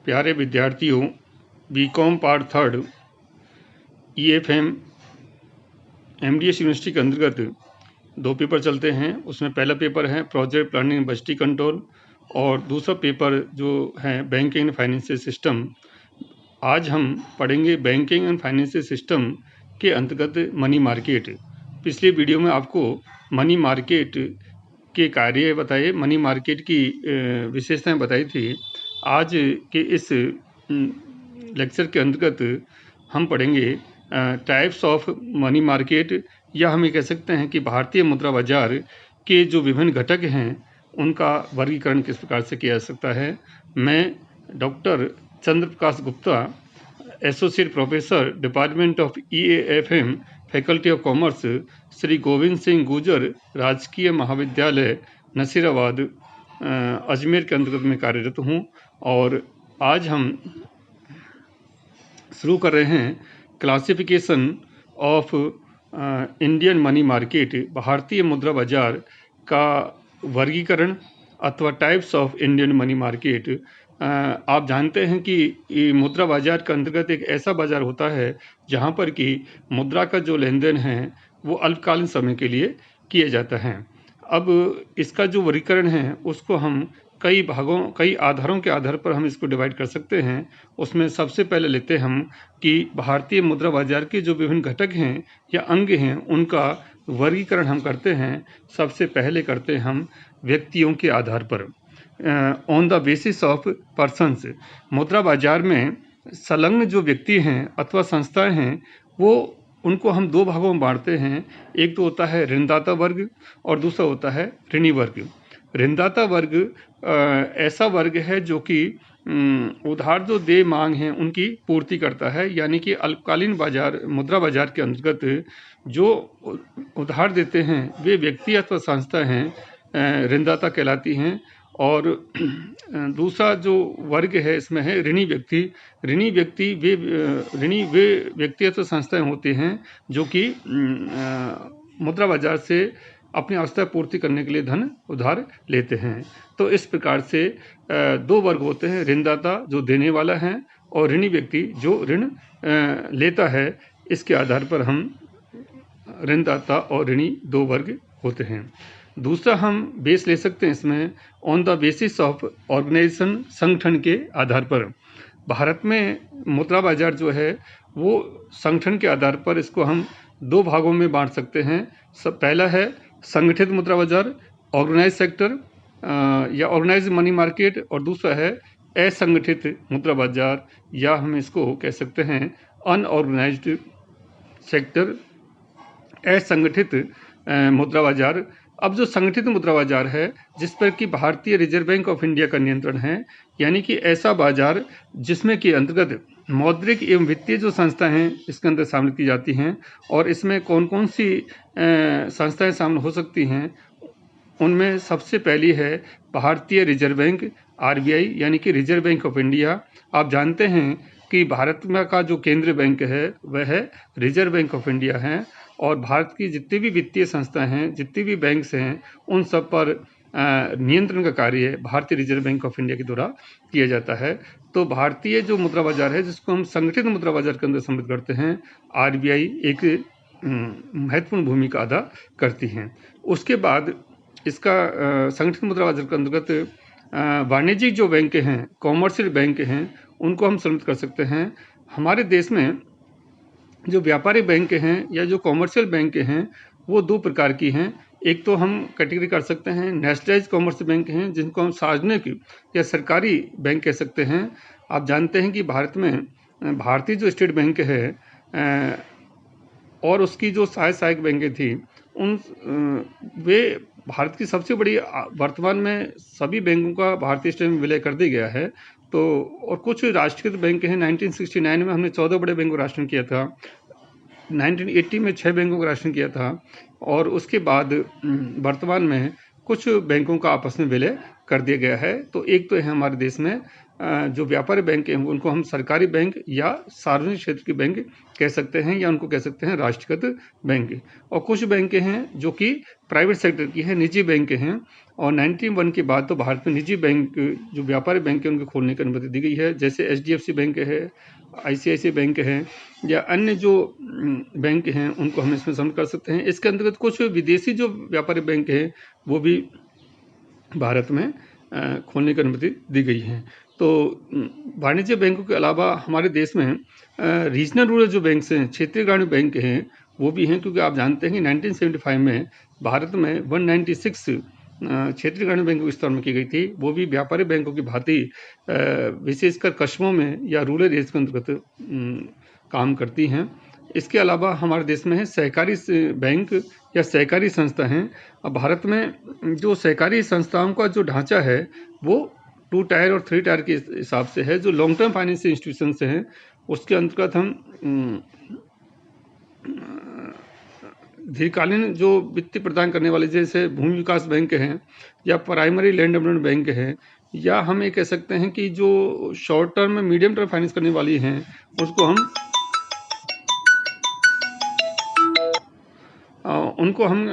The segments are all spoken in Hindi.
प्यारे विद्यार्थियों, B Com part third EFM MDS university के अंतर्गत 2 पेपर चलते हैं। उसमें पहला पेपर है प्रोजेक्ट प्लानिंग बजटी कंट्रोल और दूसरा पेपर जो है बैंकिंग एंड फाइनेंशियल सिस्टम। आज हम पढ़ेंगे बैंकिंग एंड फाइनेंशियल सिस्टम के अंतर्गत मनी मार्केट। पिछले वीडियो में आपको मनी मार्केट के कार्य बताए, मनी मार्केट की विशेषताएं बताई थी। आज के इस लेक्चर के अंतर्गत हम पढ़ेंगे टाइप्स ऑफ मनी मार्केट, या हम ये कह सकते हैं कि भारतीय मुद्रा बाजार के जो विभिन्न घटक हैं उनका वर्गीकरण किस प्रकार से किया जा सकता है। मैं doctor Chandra Prakash Gupta, associate professor department of EAFM, faculty of commerce, Shri Govind Singh Gurjar राजकीय महाविद्यालय नसीराबाद अजमेर के अंतर्गत में कार्यरत हूँ। और आज हम शुरू कर रहे हैं classification of Indian money market, भारतीय मुद्रा बाजार का वर्गीकरण अथवा types of Indian money market. आप जानते हैं कि मुद्रा बाजार के अंतर्गत एक ऐसा बाजार होता है जहां पर कि मुद्रा का जो लेन देन है वो अल्पकालीन समय के लिए किया जाता है। अब इसका जो वर्गीकरण है उसको हम कई आधारों के आधार पर हम इसको डिवाइड कर सकते हैं। उसमें सबसे पहले लेते हैं हम कि भारतीय मुद्रा बाजार के जो विभिन्न घटक हैं या अंग हैं उनका वर्गीकरण हम करते हैं। सबसे पहले करते हैं हम व्यक्तियों के आधार पर, on the basis of persons. मुद्रा बाजार में संलग्न जो व्यक्ति हैं अथवा संस्थाएं हैं वो उनको हम 2 भागों में बांटते हैं। एक तो होता है ऋणदाता वर्ग और दूसरा होता है ऋणी वर्ग। ऋणदाता वर्ग ऐसा वर्ग है जो कि उधार जो दे मांग है उनकी पूर्ति करता है, यानी कि अल्पकालीन बाजार मुद्रा बाजार के अंतर्गत जो उधार देते हैं वे व्यक्ति अथवा संस्था हैं ऋणदाता कहलाती हैं। और दूसरा जो वर्ग है इसमें है ऋणी व्यक्ति। ऋणी वे व्यक्ति अथवा संस्थाएं होते हैं जो कि मुद्रा बाजार से अपनी आवश्यकता पूर्ति करने के लिए धन उधार लेते हैं। तो इस प्रकार से 2 वर्ग होते हैं, ऋणदाता जो देने वाला है और ऋणी व्यक्ति जो ऋण लेता है। इसके आधार पर हम ऋणदाता और ऋणी 2 वर्ग होते हैं। दूसरा हम बेस ले सकते हैं इसमें on the basis of organisation, संगठन के आधार पर। भारत में मुद्रा बाजार जो है वो संगठन के आधार पर इसको हम 2 भागों में बांट सकते हैं। पहला है संगठित मुद्रा बाजार, ऑर्गेनाइज सेक्टर या ऑर्गेनाइज मनी मार्केट, और दूसरा है असंगठित मुद्रा बाजार, या हम इसको कह सकते हैं अनऑर्गेनाइज्ड सेक्टर, असंगठित मुद्रा बाजार। अब जो संगठित मुद्रा बाजार है जिस पर कि भारतीय रिजर्व बैंक ऑफ इंडिया का नियंत्रण है, यानी कि ऐसा बाजार जिसमें कि अंतर्गत मौद्रिक एवं वित्तीय जो संस्थाएं हैं इसके अंदर शामिल की जाती हैं। और इसमें कौन कौन सी संस्थाएं शामिल हो सकती हैं, उनमें सबसे पहली है भारतीय रिजर्व बैंक RBI, यानी कि रिजर्व बैंक ऑफ इंडिया। आप जानते हैं कि भारत में का जो केंद्रीय बैंक है वह रिजर्व बैंक ऑफ इंडिया है, और भारत की जितनी भी वित्तीय संस्थाएं हैं, जितनी भी बैंक्स हैं, उन सब पर नियंत्रण का कार्य भारतीय रिजर्व बैंक ऑफ इंडिया के द्वारा किया जाता है। तो भारतीय जो मुद्रा बाजार है जिसको हम संगठित मुद्रा बाजार के अंदर सम्मिलित करते हैं, RBI एक महत्वपूर्ण भूमिका अदा करती हैं। उसके बाद इसका संगठित मुद्रा बाजार के अंतर्गत वाणिज्यिक जो बैंक हैं, कॉमर्शियल बैंक हैं, उनको हम सम्मिलित कर सकते हैं। हमारे देश में जो व्यापारिक बैंक हैं या जो कॉमर्शियल बैंक हैं वो 2 प्रकार की हैं। एक तो हम कैटेगरी कर सकते हैं नेशनलाइज कॉमर्शियल बैंक हैं, जिनको हम सार्वजनिक या सरकारी बैंक कह सकते हैं। आप जानते हैं कि भारत में भारतीय जो स्टेट बैंक है और उसकी जो सहायक बैंकें थी वे भारत की सबसे बड़ी, वर्तमान में सभी बैंकों का भारतीय स्टेट में विलय कर दिया गया है। तो और कुछ राष्ट्रीयकृत बैंक हैं। 1969 में हमने 14 बड़े बैंकों का राष्ट्रीय किया था, 1980 में 6 बैंकों का राष्ट्रीय किया था, और उसके बाद वर्तमान में कुछ बैंकों का आपस में विलय कर दिया गया है। तो एक तो है हमारे देश में जो व्यापारी बैंक हैं उनको हम सरकारी बैंक या सार्वजनिक क्षेत्र के बैंक कह सकते हैं, या उनको कह सकते हैं राष्ट्रीयकृत बैंक। और कुछ बैंक हैं जो कि प्राइवेट सेक्टर की है, निजी बैंक हैं। और 91 के बाद तो भारत में निजी बैंक, जो व्यापारी बैंक है, उनको खोलने की अनुमति दी गई है। जैसे HDFC बैंक है, ICICI बैंक है, या अन्य जो बैंक हैं उनको हम इसमें शामिल कर सकते हैं। इसके अंतर्गत कुछ विदेशी जो व्यापारी बैंक हैं वो भी भारत में खोलने की अनुमति दी गई है। तो वाणिज्य बैंकों के अलावा हमारे देश में रीजनल रूरल जो बैंक्स हैं, क्षेत्रीय ग्रामीण बैंक हैं, वो भी हैं, क्योंकि आप जानते हैं कि 1975 में भारत में 196 क्षेत्रीय ग्रामीण बैंकों की स्थापना की गई थी। वो भी व्यापारी बैंकों की भांति विशेषकर कस्बों में या रूरल एरियाज के अंतर्गत काम करती हैं। इसके अलावा हमारे देश में है सहकारी बैंक या सहकारी संस्था हैं। अब भारत में जो सहकारी संस्थाओं का जो ढांचा है वो 2 टायर और 3 टायर के हिसाब से है। जो लॉन्ग टर्म फाइनेंशियल इंस्टीट्यूशंस हैं उसके अंतर्गत हम दीर्घकालीन जो वित्त प्रदान करने वाले जैसे भूमि विकास बैंक हैं, या प्राइमरी लैंड डेवलपमेंट बैंक है, या हम ये कह सकते हैं कि जो short term medium term finance करने वाली हैं उसको हम उनको हम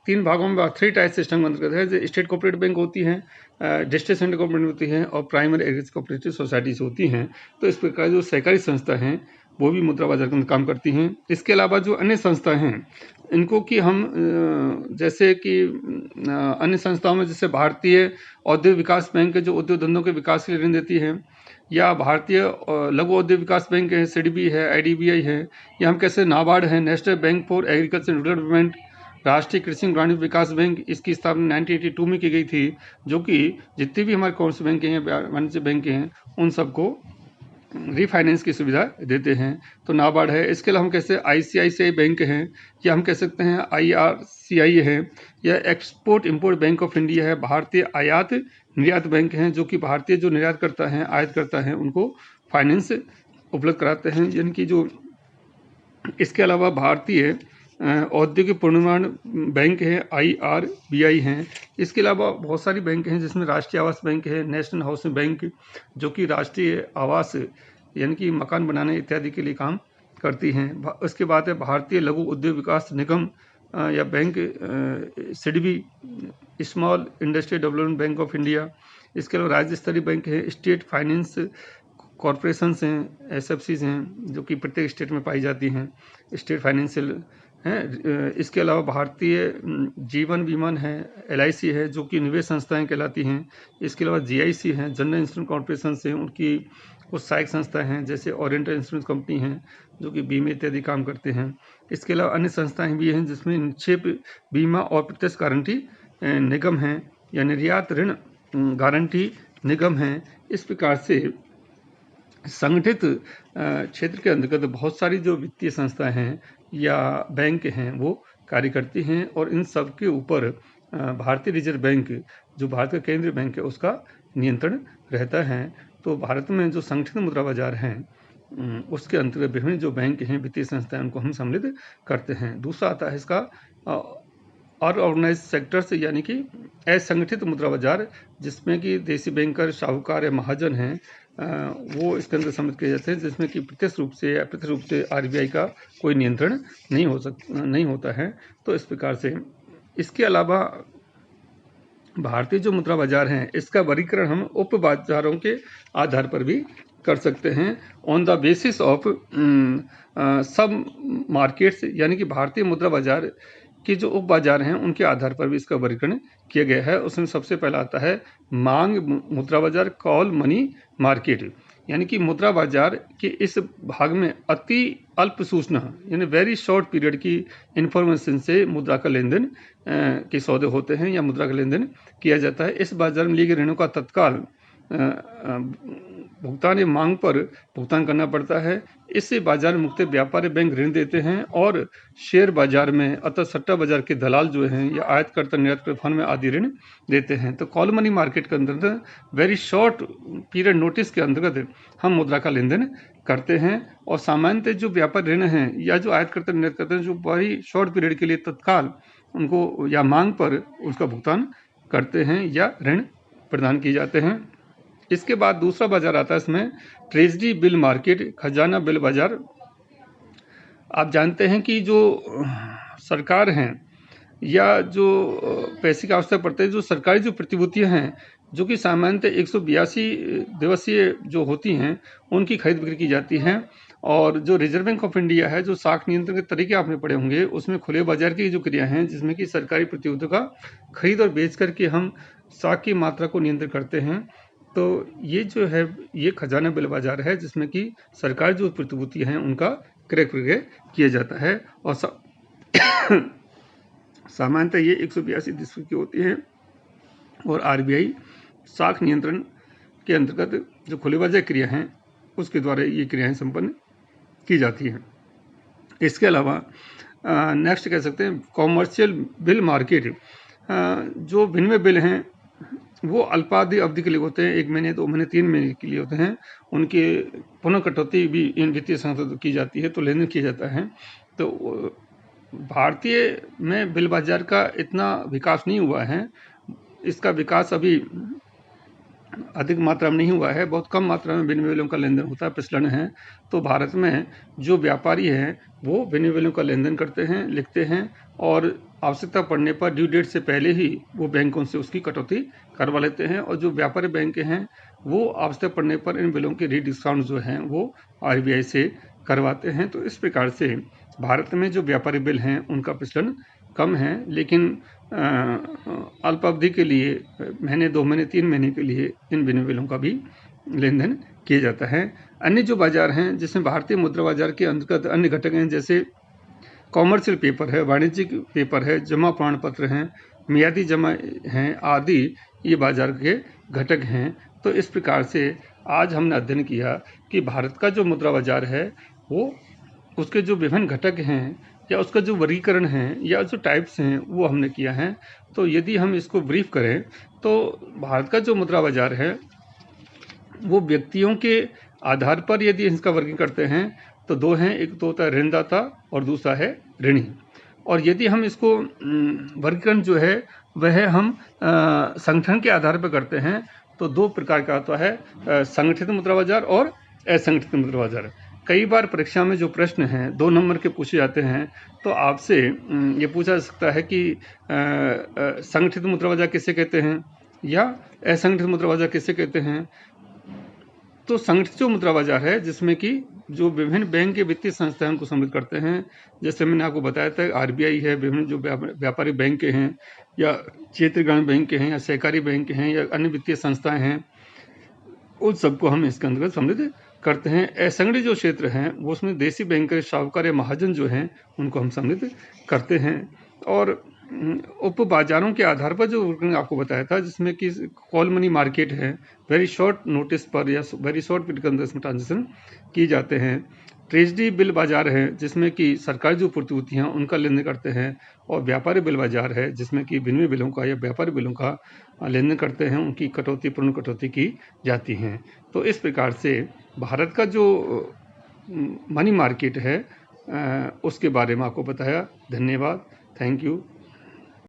3 भागों में 3 टायर सिस्टम के अंतर्गत है। जो स्टेट कोऑपरेटिव बैंक होती हैं, डिस्ट्रिक्ट सेंटर कोऑपरेटिव होती हैं, और प्राइमरी एग्रीकल्चर कोऑपरेटिव सोसाइटीज होती हैं। तो इस प्रकार जो सहकारी संस्था हैं वो भी मुद्रा बाजार के अंदर काम करती हैं। इसके अलावा जो अन्य संस्था हैं इनको कि हम जैसे कि अन्य संस्थाओं में जैसे भारतीय औद्योगिक विकास बैंक है जो उद्योग धंधों के विकास के लिए ऋण देती है, या भारतीय लघु औद्योगिक विकास बैंक है, SIDBI है, IDBI है, या हम कैसे नाबार्ड है, national bank for agriculture and rural development, राष्ट्रीय कृषि ग्रामीण विकास बैंक। इसकी स्थापना 1982 में की गई थी, जो कि जितने भी हमारे कॉमर्स बैंक हैं, वाणिज्य बैंक हैं, उन सबको रीफाइनेंस की सुविधा देते हैं। तो नाबार्ड है। इसके अलावा हम कैसे ICICI बैंक हैं, या हम कह सकते हैं IRCI है, या export import bank of India है, भारतीय आयात निर्यात बैंक हैं, जो कि भारतीय जो निर्यात करता है, आयात करता है, उनको फाइनेंस उपलब्ध कराते हैं। यानी कि जो इसके अलावा भारतीय औद्योगिक पुनर्निर्माण बैंक है, IRBI हैं। इसके अलावा बहुत सारी बैंक हैं जिसमें राष्ट्रीय आवास बैंक है, नेशनल हाउसिंग बैंक, जो कि राष्ट्रीय आवास यानी कि मकान बनाने इत्यादि के लिए काम करती हैं। उसके बाद है भारतीय लघु उद्योग विकास निगम या bank, SIDBI, small industry development bank of India. इसके अलावा राज्य स्तरीय बैंक है, स्टेट फाइनेंस कॉरपोरेशंस हैं, SFCs हैं, जो कि प्रत्येक स्टेट में पाई जाती हैं, स्टेट फाइनेंशियल हैं। इसके अलावा भारतीय जीवन बीमा है, LIC है, जो कि निवेश संस्थाएं कहलाती हैं। इसके अलावा GIC हैं, जनरल इंश्योरेंस कॉर्पोरेशन से उनकी कुछ सहायक संस्थाएं हैं, जैसे ओरिएंटल इंश्योरेंस कंपनी हैं, जो कि बीमे इत्यादि काम करते हैं। इसके अलावा अन्य संस्थाएं भी हैं जिसमें निक्षेप बीमा और प्रत्यक्ष गारंटी निगम हैं, या निर्यात ऋण गारंटी निगम हैं। इस प्रकार से संगठित क्षेत्र के अंतर्गत बहुत सारी जो वित्तीय संस्थाएं हैं या बैंक हैं वो कार्य करती हैं, और इन सब के ऊपर भारतीय रिजर्व बैंक, जो भारत का केंद्रीय बैंक है, उसका नियंत्रण रहता है। तो भारत में जो संगठित मुद्रा बाजार हैं उसके अंतर्गत विभिन्न जो बैंक हैं, वित्तीय संस्थाएं, उनको हम सम्मिलित करते हैं। दूसरा आता है इसका अनऑर्गेनाइज सेक्टर्स, यानी कि असंगठित मुद्रा बाजार, जिसमें कि देसी बैंकर, साहूकार या महाजन हैं, वो इसके अंदर सम्मिलित किए जाते हैं, जिसमें कि प्रत्यक्ष रूप से या अप्रत्यक्ष रूप से RBI का कोई नियंत्रण नहीं होता है। तो इस प्रकार से इसके अलावा भारतीय जो मुद्रा बाजार हैं इसका वर्गीकरण हम उप बाजारों के आधार पर भी कर सकते हैं, ऑन द बेसिस ऑफ सब मार्केट्स। यानी कि भारतीय मुद्रा बाजार के जो उप बाजार हैं उनके आधार पर भी इसका वर्गीकरण किया गया है। उसमें सबसे पहला आता है मांग मुद्रा बाजार, कॉल मनी मार्केट। यानी कि मुद्रा बाजार के इस भाग में अति अल्प सूचना यानी वेरी शॉर्ट पीरियड की इंफॉर्मेशन से मुद्रा का लेन देन के सौदे होते हैं या मुद्रा का लेन देन किया जाता है। इस बाजार में लिए गए ऋणों का तत्काल भुगतान या मांग पर भुगतान करना पड़ता है। इससे बाजार में मुख्य व्यापारी बैंक ऋण देते हैं, और शेयर बाजार में अतः सट्टा बाजार के दलाल जो हैं या आयातकर्ता निर्यातकर्ता फर्म में आदि ऋण देते हैं। तो कॉल मनी मार्केट के अंतर्गत वेरी शॉर्ट पीरियड नोटिस के अंतर्गत हम मुद्रा का लेन देन करते हैं, और सामान्यतः जो व्यापारी ऋण हैं या जो आयातकर्ता निर्यातकर्ता हैं, जो बड़ी शॉर्ट पीरियड के लिए तत्काल उनको या मांग पर उसका भुगतान करते हैं या ऋण प्रदान किए जाते हैं। इसके बाद दूसरा बाजार आता है इसमें ट्रेजरी बिल मार्केट, खजाना बिल बाजार। आप जानते हैं कि जो सरकार हैं या जो पैसे की आवश्यकता पड़ते हैं, जो सरकारी जो प्रतिभूतियां हैं जो कि सामान्यतः 182 दिवसीय जो होती हैं उनकी खरीद बिक्री की जाती है। और जो रिजर्व बैंक ऑफ इंडिया है, जो साख नियंत्रण के तरीके आपने पढ़े होंगे, उसमें खुले बाजार की जो क्रिया हैं जिसमें कि सरकारी प्रतिभूतियों का खरीद और बेच करके हम साख की मात्रा को नियंत्रित करते हैं। तो ये जो है ये खजाना बिल बाजार है जिसमें कि सरकारी जो प्रतिभूतियां हैं उनका क्रय विक्रय किया जाता है। और सामान्यतः ये 182 दिवस की होती है और आरबीआई साख नियंत्रण के अंतर्गत जो खुले बाजार क्रिया हैं उसके द्वारा ये क्रियाएं संपन्न की जाती हैं। इसके अलावा नेक्स्ट कह सकते हैं कॉमर्शियल बिल मार्केट। जो विनिमय बिल हैं वो अल्पावधि अवधि के लिए होते हैं, 1 महीने 2 महीने 3 महीने के लिए होते हैं। उनके पुनः कटौती भी इन वित्तीय संस्थाओं की जाती है, तो लेन देन किया जाता है। तो भारतीय में बिल बाजार का इतना विकास नहीं हुआ है, इसका विकास अभी अधिक मात्रा में नहीं हुआ है, बहुत कम मात्रा में विनिमय बिलों का लेन देन होता है, प्रचलन है। तो भारत में जो व्यापारी हैं वो विनिमय बिलों का लेन देन करते हैं, लिखते हैं और आवश्यकता पड़ने पर ड्यू डेट से पहले ही वो बैंकों से उसकी कटौती करवा लेते हैं। और जो व्यापारी बैंक हैं वो आवश्यकता पड़ने पर इन बिलों के रीडिस्काउंट जो हैं वो आरबीआई से करवाते हैं। तो इस प्रकार से भारत में जो व्यापारी बिल हैं उनका प्रचलन कम है, लेकिन अल्पावधि के लिए महीने 2 महीने 3 महीने के लिए इन विनिमय बिलों का भी लेन देन किया जाता है। अन्य जो बाजार हैं जिसमें भारतीय मुद्रा बाजार के अंतर्गत अन्य घटक हैं जैसे कॉमर्शियल पेपर है, वाणिज्यिक पेपर है, जमा प्रमाण पत्र हैं, मियादी जमा हैं आदि ये बाजार के घटक हैं। तो इस प्रकार से आज हमने अध्ययन किया कि भारत का जो मुद्रा बाजार है वो उसके जो विभिन्न घटक हैं या उसका जो वर्गीकरण है या जो टाइप्स हैं वो हमने किया है। तो यदि हम इसको ब्रीफ करें तो भारत का जो मुद्रा बाजार है वो व्यक्तियों के आधार पर यदि इसका वर्गीकरण करते हैं तो 2 हैं, एक तो होता है ऋणदाता और दूसरा है ऋणी। और यदि हम इसको वर्गीकरण जो है वह हम संगठन के आधार पर करते हैं तो 2 प्रकार का होता है, संगठित मुद्रा बाजार और असंगठित मुद्रा बाजार। कई बार परीक्षा में जो प्रश्न हैं 2 नंबर के पूछे जाते हैं तो आपसे ये पूछा जा सकता है कि संगठित मुद्रा बाजार किसे कहते हैं या असंगठित मुद्रा बाजार किसे कहते हैं। तो संगठित जो मुद्रा बाजार है जिसमें कि जो विभिन्न बैंक के वित्तीय संस्थाएं उनको सम्मिलित करते हैं, जैसे मैंने आपको बताया था आरबीआई है, विभिन्न जो व्यापारिक बैंक के हैं या क्षेत्रीय ग्रामीण बैंक के हैं या सहकारी बैंक के हैं या अन्य वित्तीय संस्थाएं हैं, उन सबको हम इसके अंतर्गत सम्मिलित करते हैं। असंगठित जो क्षेत्र हैं वो उसमें देसी बैंकर, साहूकार या महाजन जो हैं उनको हम सम्मिलित करते हैं। और उप बाजारों के आधार पर जो आपको बताया था जिसमें कि कॉल मनी मार्केट है, वेरी शॉर्ट नोटिस पर या वेरी शॉर्ट पीरियड के अंदर इसमें ट्रांजेक्शन किए जाते हैं। ट्रेजरी बिल बाजार है जिसमें कि सरकारी जो प्रतिभूतियाँ हैं उनका लेन देन करते हैं। और व्यापारी बिल बाजार है जिसमें कि विनिमय बिलों का या व्यापारी बिलों का लेन देन करते हैं, उनकी कटौती पूर्ण कटौती की जाती हैं। तो इस प्रकार से भारत का जो मनी मार्केट है उसके बारे में आपको बताया। धन्यवाद, थैंक यू।